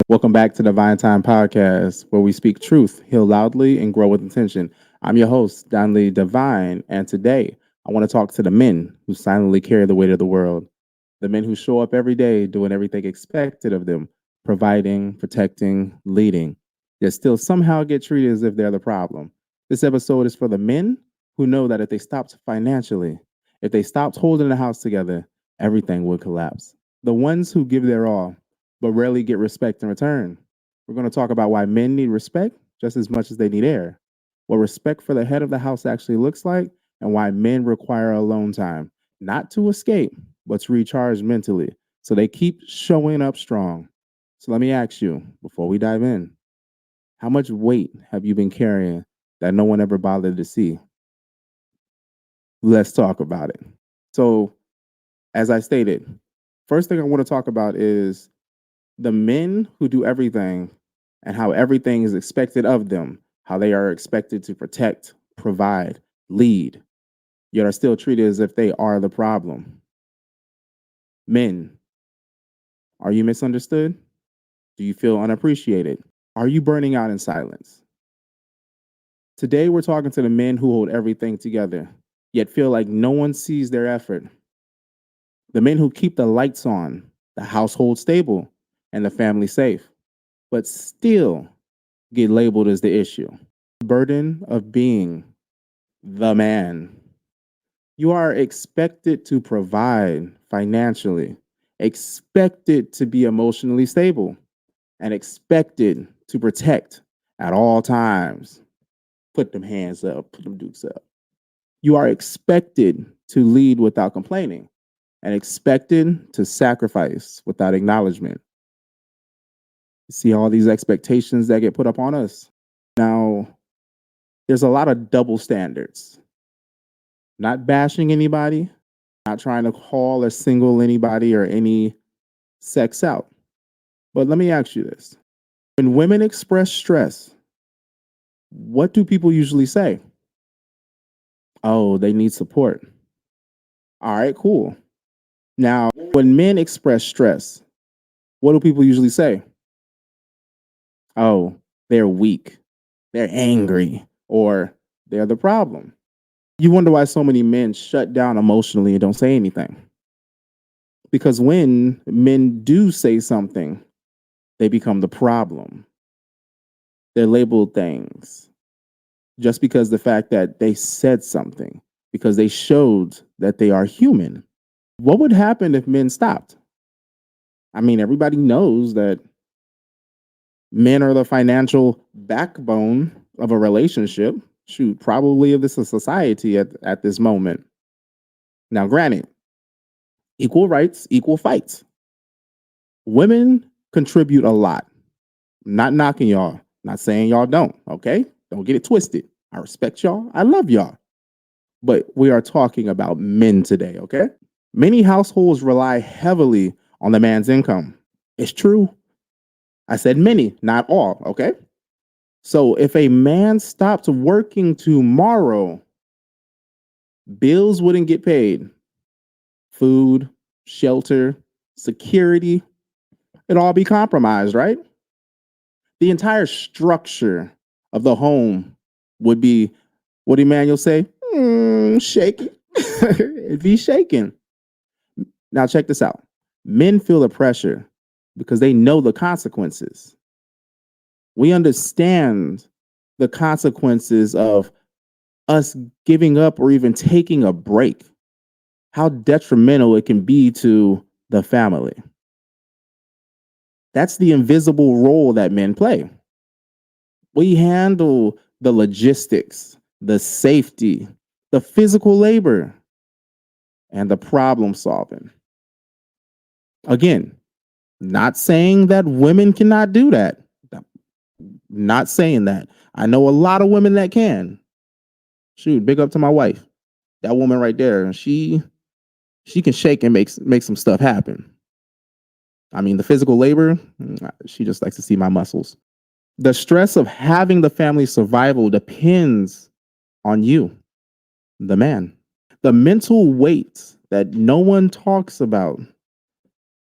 Welcome back to the Vine Time Podcast, where we speak truth, heal loudly, and grow with intention. I'm your host, Donley Divine, and today I want to talk to the men who silently carry the weight of the world. The men who show up every day doing everything expected of them, providing, protecting, leading, yet still somehow get treated as if they're the problem. This episode is for the men who know that if they stopped financially, if they stopped holding the house together, everything would collapse. The ones who give their all but rarely get respect in return. We're going to talk about why men need respect just as much as they need air, what respect for the head of the house actually looks like, and why men require alone time, not to escape, but to recharge mentally so they keep showing up strong. So let me ask you before we dive in, how much weight have you been carrying that no one ever bothered to see? Let's talk about it. So, as I stated, first thing I want to talk about is the men who do everything and how everything is expected of them, how they are expected to protect, provide, lead, yet are still treated as if they are the problem. Men, are you misunderstood? Do you feel unappreciated? Are you burning out in silence? Today, we're talking to the men who hold everything together, yet feel like no one sees their effort. The men who keep the lights on, the household stable, and the family safe, but still get labeled as the issue. Burden of being the man. You are expected to provide financially, expected to be emotionally stable, and expected to protect at all times. Put them hands up, put them dukes up. You are expected to lead without complaining and expected to sacrifice without acknowledgement. See all these expectations that get put up on us. Now, there's a lot of double standards. Not bashing anybody, not trying to call or single anybody or any sex out. But let me ask you this. When women express stress, what do people usually say? Oh, they need support. All right, cool. Now, when men express stress, what do people usually say? Oh, they're weak, they're angry, or they're the problem. You wonder why so many men shut down emotionally and don't say anything. Because when men do say something, they become the problem. They're labeled things just because the fact that they said something, because they showed that they are human. What would happen if men stopped? I mean, everybody knows that men are the financial backbone of a relationship. Shoot, probably of this society at this moment. Now, granted, equal rights, equal fights. Women contribute a lot. Not knocking y'all, not saying y'all don't, okay? Don't get it twisted. I respect y'all. I love y'all. But we are talking about men today, okay? Many households rely heavily on the man's income. It's true. I said many, not all, okay? So if a man stopped working tomorrow, bills wouldn't get paid. Food, shelter, security, it'd all be compromised, right? The entire structure of the home would be, what did Emmanuel say? Shaky. It'd be shaking. Now, check this out. Men feel the pressure because they know the consequences. We understand the consequences of us giving up or even taking a break, how detrimental it can be to the family. That's the invisible role that men play. We handle the logistics, the safety, the physical labor, and the problem solving. Again, not saying that women cannot do that. Not saying that. I know a lot of women that can. Shoot, big up to my wife. That woman right there, she can shake and make some stuff happen. I mean, the physical labor, she just likes to see my muscles. The stress of having the family survival depends on you, the man. The mental weight that no one talks about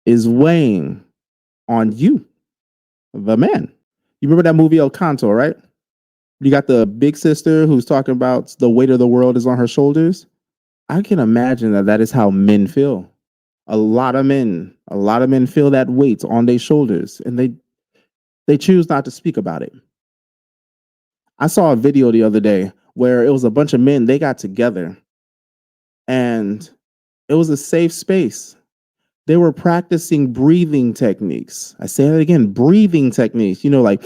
is weighing on you. The men. You remember that movie El Canto, right? You got the big sister who's talking about the weight of the world is on her shoulders. I can imagine that that is how men feel. A lot of men feel that weight on their shoulders, and they choose not to speak about it. I saw a video the other day where it was a bunch of men. They got together, and it was a safe space. They were practicing breathing techniques. I say that again, breathing techniques. Like,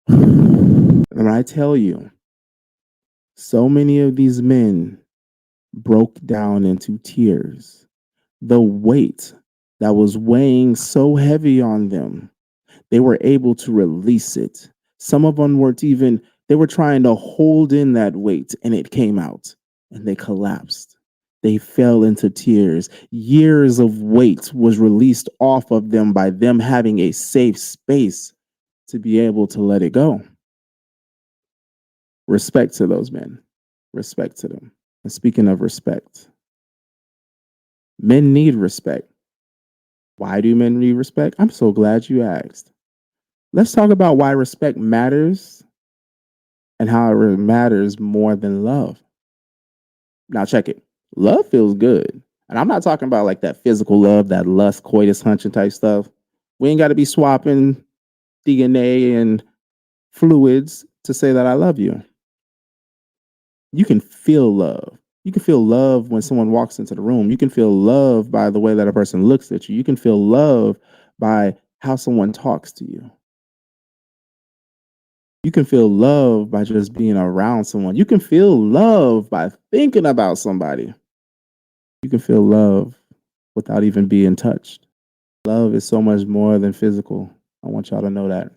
and when I tell you, so many of these men broke down into tears. The weight that was weighing so heavy on them, they were able to release it. Some of them were even, they were trying to hold in that weight and it came out and they collapsed. They fell into tears. Years of weight was released off of them by them having a safe space to be able to let it go. Respect to those men. Respect to them. And speaking of respect, men need respect. Why do men need respect? I'm so glad you asked. Let's talk about why respect matters and how it matters more than love. Now, check it. Love feels good. And I'm not talking about like that physical love, that lust, coitus, hunching type stuff. We ain't got to be swapping DNA and fluids to say that I love you. You can feel love. You can feel love when someone walks into the room. You can feel love by the way that a person looks at you. You can feel love by how someone talks to you. You can feel love by just being around someone. You can feel love by thinking about somebody. You can feel love without even being touched. Love is so much more than physical. I want y'all to know that.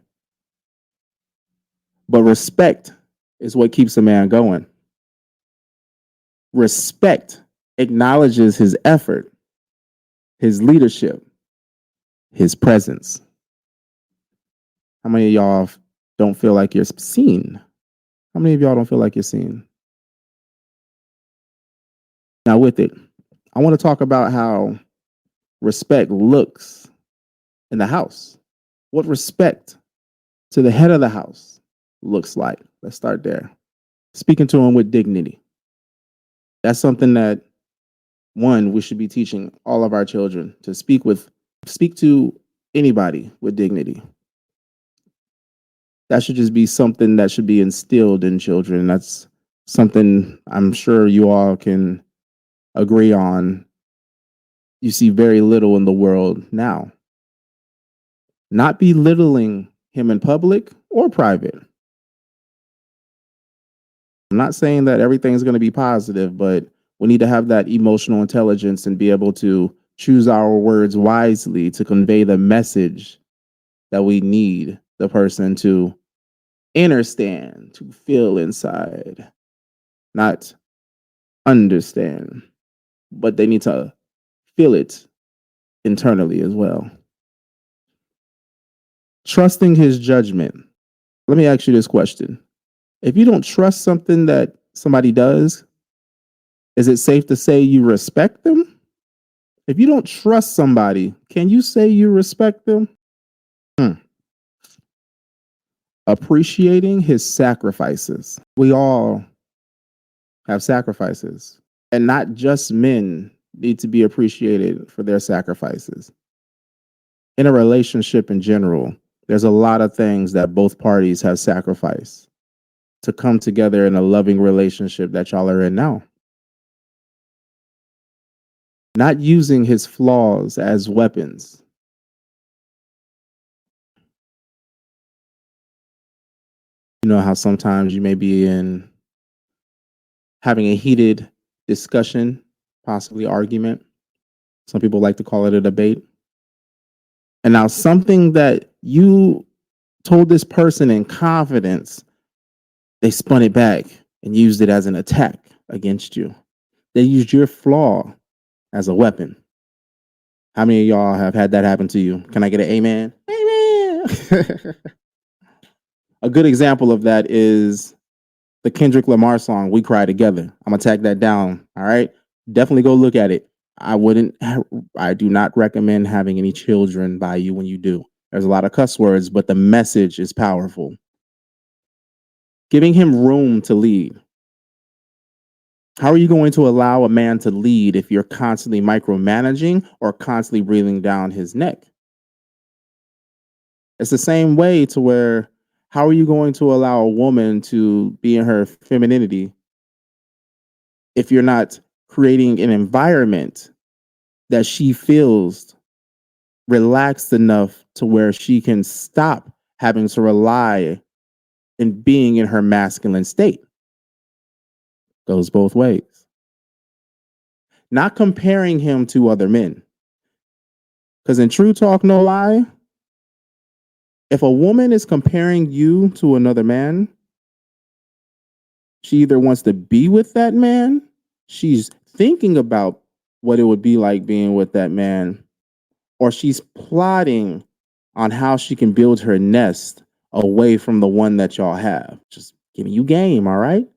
But respect is what keeps a man going. Respect acknowledges his effort, his leadership, his presence. How many of y'all don't feel like you're seen? How many of y'all don't feel like you're seen? Now, with it, I want to talk about how respect looks in the house. What respect to the head of the house looks like. Let's start there. Speaking to him with dignity. That's something that one we should be teaching all of our children to speak to anybody with dignity. That should just be something that should be instilled in children. That's something I'm sure you all can agree on. You see very little in the world now. Not belittling him in public or private. I'm not saying that everything's going to be positive, but we need to have that emotional intelligence and be able to choose our words wisely to convey the message that we need the person to understand, to feel inside, not understand, but they need to feel it internally as well. Trusting his judgment. Let me ask you this question. If you don't trust something that somebody does, is it safe to say you respect them? If you don't trust somebody, can you say you respect them? Hmm. Appreciating his sacrifices. We all have sacrifices, and not just men need to be appreciated for their sacrifices. In a relationship in general, there's a lot of things that both parties have sacrificed to come together in a loving relationship that y'all are in now. Not using his flaws as weapons. You know how sometimes you may be in having a heated discussion, possibly argument. Some people like to call it a debate. And now something that you told this person in confidence, they spun it back and used it as an attack against you. They used your flaw as a weapon. How many of y'all have had that happen to you? Can I get an amen? Amen. A good example of that is the Kendrick Lamar song "We Cry Together." I'm gonna tag that down. All right, definitely go look at it. I do not recommend having any children by you when you do. There's a lot of cuss words, but the message is powerful. Giving him room to lead. How are you going to allow a man to lead if you're constantly micromanaging or constantly breathing down his neck? It's the same way to where how are you going to allow a woman to be in her femininity if you're not creating an environment that she feels relaxed enough to where she can stop having to rely and being in her masculine state? Goes both ways. Not comparing him to other men. Because in true talk, no lie, if a woman is comparing you to another man, she either wants to be with that man, she's thinking about what it would be like being with that man, or she's plotting on how she can build her nest away from the one that y'all have. Just giving you game, all right?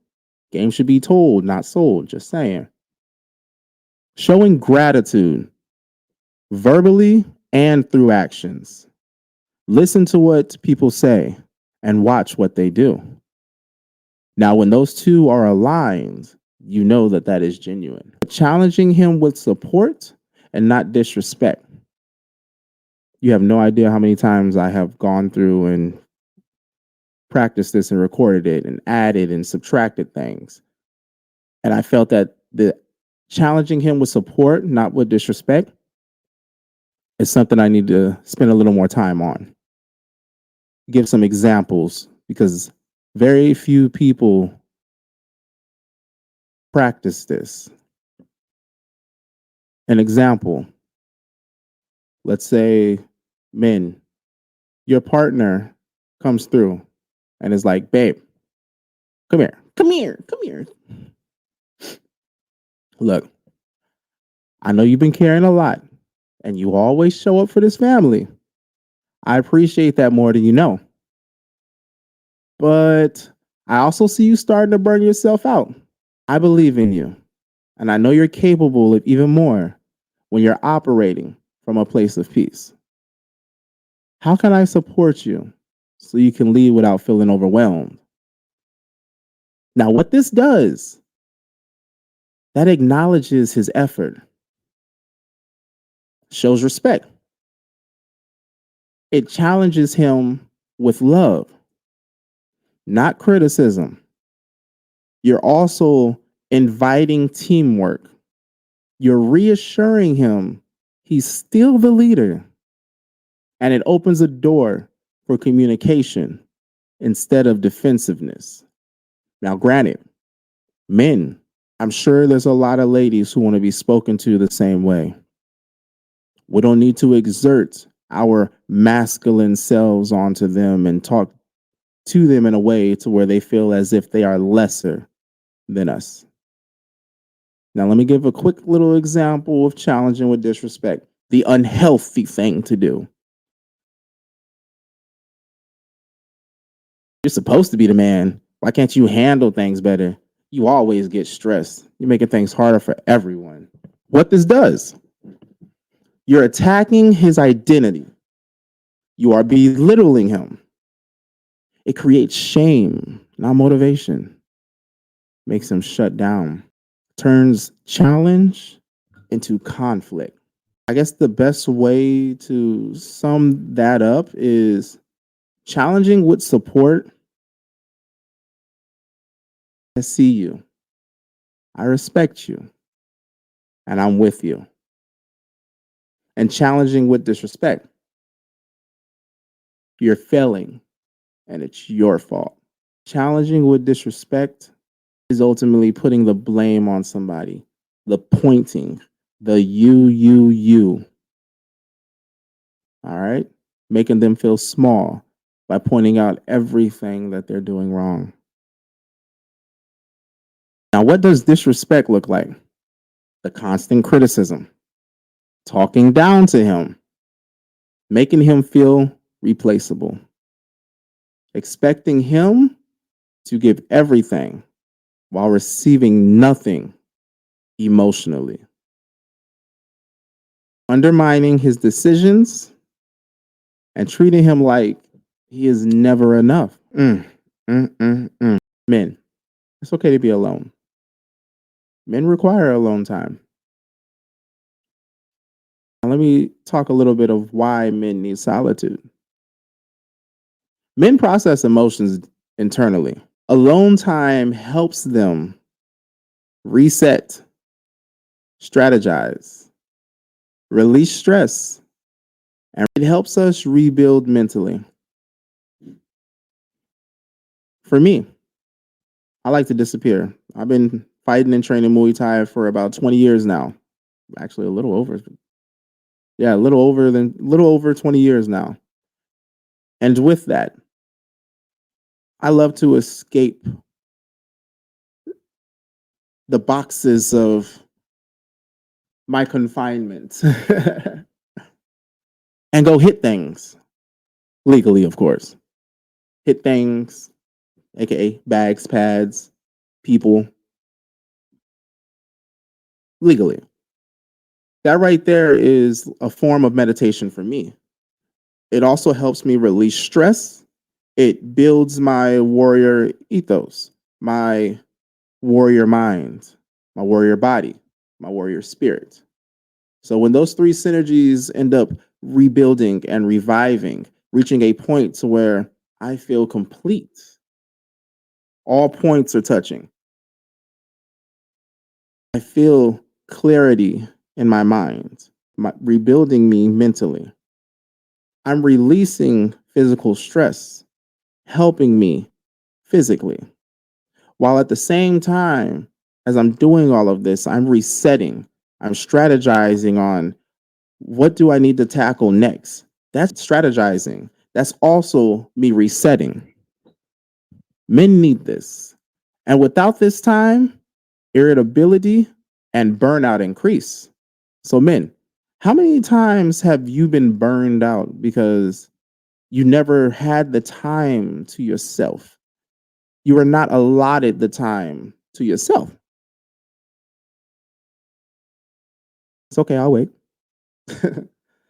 Game should be told, not sold. Just saying. Showing gratitude, verbally and through actions. Listen to what people say and watch what they do. Now, when those two are aligned, you know that that is genuine. Challenging him with support and not disrespect. You have no idea how many times I have gone through and practiced this and recorded it and added and subtracted things. And I felt that the challenging him with support, not with disrespect, is something I need to spend a little more time on. Give some examples because very few people practice this. An example, let's say men, your partner comes through and is like, babe, come here, come here, come here. Look, I know you've been carrying a lot and you always show up for this family. I appreciate that more than you know. But I also see you starting to burn yourself out. I believe in you. And I know you're capable of even more when you're operating from a place of peace. How can I support you so you can lead without feeling overwhelmed? Now, what this does, that acknowledges his effort, shows respect. It challenges him with love, not criticism. You're also inviting teamwork. You're reassuring him he's still the leader. And it opens a door for communication instead of defensiveness. Now, granted, men, I'm sure there's a lot of ladies who want to be spoken to the same way. We don't need to exert our masculine selves onto them and talk to them in a way to where they feel as if they are lesser than us. Now, let me give a quick little example of challenging with disrespect, the unhealthy thing to do. You're supposed to be the man. Why can't you handle things better? You always get stressed. You're making things harder for everyone. What this does, you're attacking his identity. You are belittling him. It creates shame, not motivation. Makes him shut down. Turns challenge into conflict. I guess the best way to sum that up is challenging with support. I see you. I respect you. And I'm with you. And challenging with disrespect. You're failing and it's your fault. Challenging with disrespect is ultimately putting the blame on somebody, the pointing, the you. All right? Making them feel small by pointing out everything that they're doing wrong. Now, what does disrespect look like? The constant criticism, talking down to him, making him feel replaceable, expecting him to give everything while receiving nothing emotionally, undermining his decisions and treating him like he is never enough. Men, it's okay to be alone. Men require alone time. Now, let me talk a little bit of why men need solitude. Men process emotions internally. Alone time helps them reset, strategize, release stress, and it helps us rebuild mentally. For me, I like to disappear. I've been fighting and training Muay Thai for about 20 years now. Actually, a little over. Yeah, a little over 20 years now. And with that, I love to escape the boxes of my confinement and go hit things legally, of course. Hit things, aka bags, pads, people, legally. That right there is a form of meditation for me. It also helps me release stress. It builds my warrior ethos, my warrior mind, my warrior body, my warrior spirit. So when those three synergies end up rebuilding and reviving, reaching a point to where I feel complete, all points are touching. I feel clarity in my mind, rebuilding me mentally. I'm releasing physical stress, helping me physically. While at the same time, as I'm doing all of this, I'm resetting, I'm strategizing on what do I need to tackle next. That's strategizing. That's also me resetting. Men need this. And without this time, irritability and burnout increase. So, men, how many times have you been burned out because you never had the time to yourself? You were not allotted the time to yourself. It's okay, I'll wait.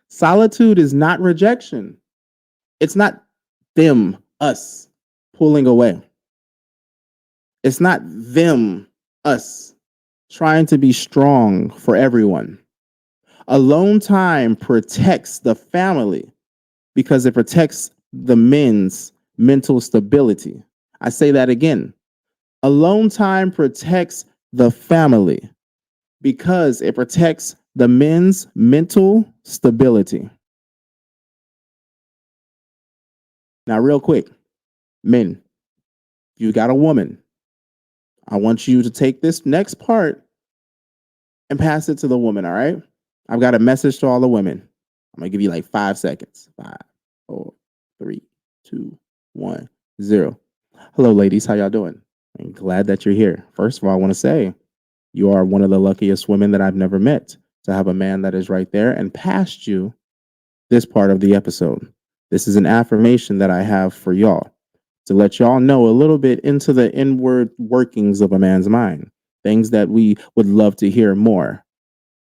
Solitude is not rejection. It's not them, us pulling away. It's not them, us trying to be strong for everyone. Alone time protects the family because it protects the men's mental stability. I say that again. Alone time protects the family because it protects the men's mental stability. Now, real quick, men, if you got a woman, I want you to take this next part and pass it to the woman, all right? I've got a message to all the women. I'm going to give you like 5 seconds. 5, 4, 3, 2, 1, 0. Hello, ladies. How y'all doing? I'm glad that you're here. First of all, I want to say you are one of the luckiest women that I've never met to have a man that is right there and past you this part of the episode. This is an affirmation that I have for y'all to let y'all know a little bit into the inward workings of a man's mind, things that we would love to hear more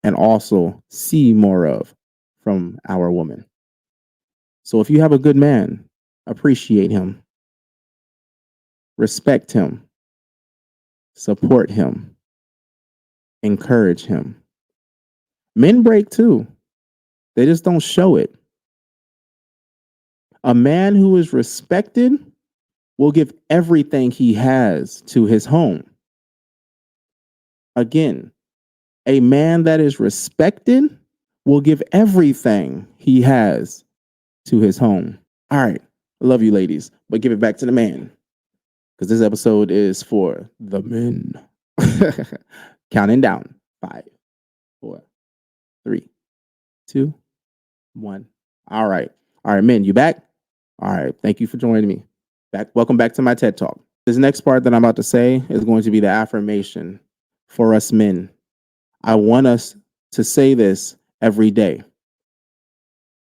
and also see more of from our woman. So if you have a good man, appreciate him, respect him, support him, encourage him. Men break too. They just don't show it. A man who is respected will give everything he has to his home. Again, a man that is respected will give everything he has to his home. All right. I love you, ladies, but give it back to the man because this episode is for the men. Counting down 5, 4, 3, 2, 1. All right. All right, men, you back? All right. Thank you for joining me. Welcome back to my TED Talk. This next part that I'm about to say is going to be the affirmation for us men. I want us to say this every day.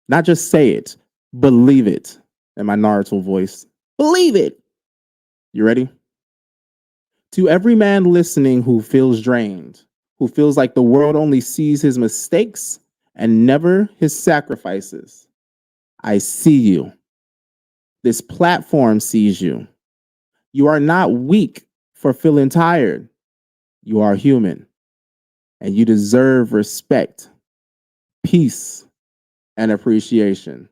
Not just say it, believe it. In my Naruto voice, believe it. You ready? To every man listening who feels drained, who feels like the world only sees his mistakes and never his sacrifices, I see you. This platform sees you. You are not weak for feeling tired. You are human, and you deserve respect, peace, and appreciation.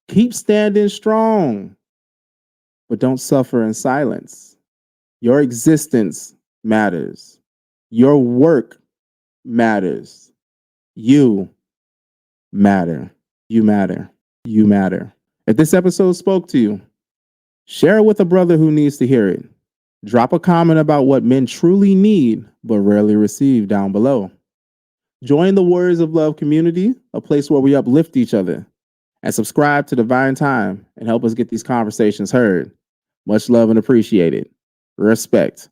Keep standing strong, but don't suffer in silence. Your existence matters. Your work matters. You matter. You matter. You matter. If this episode spoke to you, share it with a brother who needs to hear it. Drop a comment about what men truly need but rarely receive down below. Join the Warriors of Love community, a place where we uplift each other. And subscribe to Divine Time and help us get these conversations heard. Much love and appreciated. Respect.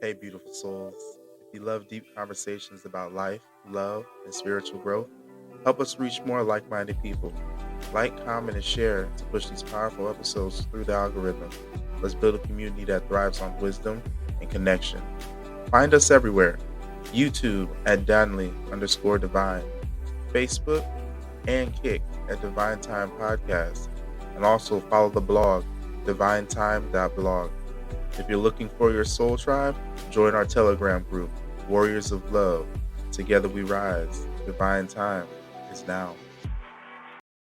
Hey, beautiful souls. If you love deep conversations about life, love, and spiritual growth, help us reach more like-minded people. Like, comment, and share to push these powerful episodes through the algorithm. Let's build a community that thrives on wisdom and connection. Find us everywhere. YouTube at Danley_Divine. Facebook and Kick at Divine Time Podcast. And also follow the blog, divinetime.blog. If you're looking for your soul tribe, join our Telegram group, Warriors of Love. Together we rise. Divine Time is now.